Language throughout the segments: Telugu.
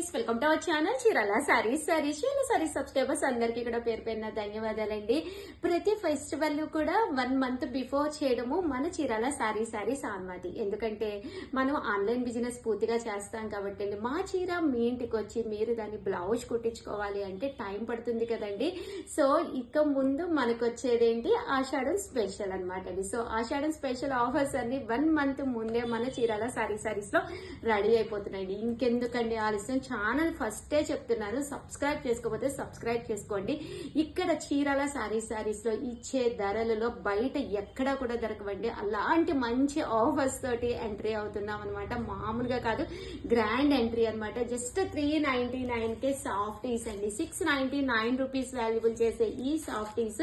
Friends, welcome to our channel Chirala saris. Saris subscribers అందరికీ కూడా పేరు పేరున ధన్యవాదాలండి. ప్రతి ఫెస్టివల్ కూడా 1 మంత్ బిఫోర్ చేయడము మన చీరాల సారీస్ అనుమతి. ఎందుకంటే మనం ఆన్లైన్ బిజినెస్ పూర్తిగా చేస్తాం కాబట్టి మా చీర మీ ఇంటికి వచ్చి మీరు దాన్ని బ్లౌజ్ కుట్టించుకోవాలి అంటే టైం పడుతుంది కదండి. సో ఇక ముందు మనకు వచ్చేదేంటి ఆషాఢం స్పెషల్ అనమాట అండి. సో ఆషాఢం స్పెషల్ ఆఫర్స్ అన్ని 1 మంత్ ముందే మన చీరాల సారీస్ లో రెడీ అయిపోతున్నాయండి. ఇంకెందుకండి ఆలస్యం, ఛానల్ ఫస్టే చెప్తున్నాను, సబ్స్క్రైబ్ చేసుకోకపోతే సబ్స్క్రైబ్ చేసుకోండి. ఇక్కడ చీరాల సారీస్ లో ఇచ్చే ధరలలో బయట ఎక్కడా కూడా దొరకవండి. అలాంటి మంచి ఆఫర్స్ తోటి ఎంట్రీ అవుతున్నాం అనమాట. మామూలుగా కాదు, గ్రాండ్ ఎంట్రీ అనమాట. జస్ట్ 399 కే సాఫ్టీస్ అండి. 699 రూపీస్ వాల్యుబుల్ చేసే ఈ సాఫ్టీస్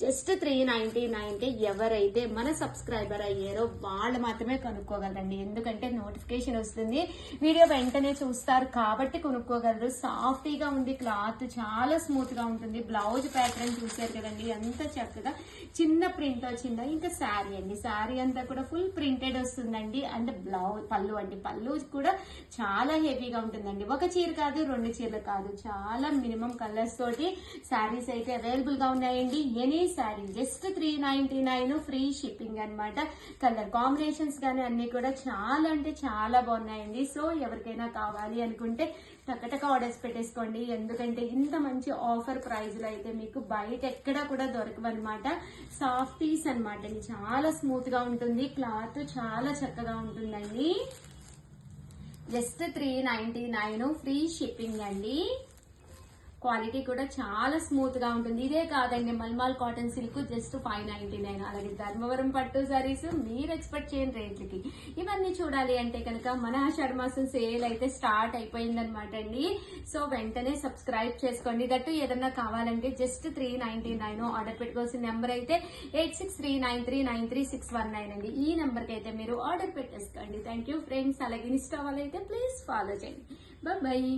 జస్ట్ 399 కే ఎవరైతే మన సబ్స్క్రైబర్ అయ్యారో వాళ్ళు మాత్రమే కొనుక్కోగలరండి. ఎందుకంటే నోటిఫికేషన్ వస్తుంది, వీడియో వెంటనే చూస్తారు కాబట్టి కొనుక్కోగలరు. సాఫ్టీగా ఉంది, క్లాత్ చాలా స్మూత్ గా ఉంటుంది. బ్లౌజ్ ప్యాటర్న్ చూసారు కదండి, ఎంత చక్కగా చిన్న ప్రింట్ వచ్చిందో. ఇంకా శారీ అండి, శారీ అంతా కూడా ఫుల్ ప్రింటెడ్ వస్తుందండి. అండ్ పళ్ళు అండి, పళ్ళు కూడా చాలా హెవీగా ఉంటుందండి. ఒక చీర కాదు, 2 చీరలు కాదు, చాలా మినిమం కలర్స్ తోటి శారీస్ అయితే అవైలబుల్ గా ఉన్నాయండి. Any sari just 399, free shipping అనమాట. కలర్ కాంబినేషన్స్ కానీ అన్ని కూడా చాలా అంటే చాలా బాగున్నాయండి. సో ఎవరికైనా కావాలి అనుకుంటే టకటక ఆర్డర్స్ పెట్టేసుకోండి. ఎందుకంటే ఇంత మంచి ఆఫర్ ప్రైస్ లో అయితే మీకు బయట ఎక్కడా కూడా దొరకవన్నమాట. సాఫ్టీస్ అనమాట, చాలా స్మూత్ గా ఉంటుంది, క్లాత్ చాలా చక్కగా ఉంటుందండి. జస్ట్ 399, ఫ్రీ షిప్పింగ్ అండి. క్వాలిటీ కూడా చాలా స్మూత్ గా ఉంటుంది. ఇదే కాదండి, మల్మాల్ కాటన్ సిల్క్ జస్ట్ 599. అలాగే ధర్మవరం పట్టు సారీస్ మీరు ఎక్స్పెక్ట్ చేయని రేట్లకి. ఇవన్నీ చూడాలి అంటే కనుక మన ఆషాఢ మాసం సేల్ అయితే స్టార్ట్ అయిపోయిందనమాట అండి. సో వెంటనే సబ్స్క్రైబ్ చేసుకోండి. దట్టు ఏదన్నా కావాలంటే జస్ట్ 399 ఆర్డర్ పెట్టుకోవాల్సిన నెంబర్ అయితే 8639393619 అండి. ఈ నెంబర్ కి అయితే మీరు ఆర్డర్ పెట్టేసుకోండి. Thank you friends. అలాగే ఇన్స్టా వాళ్ళైతే ప్లీజ్ ఫాలో చేయండి. బాయ్.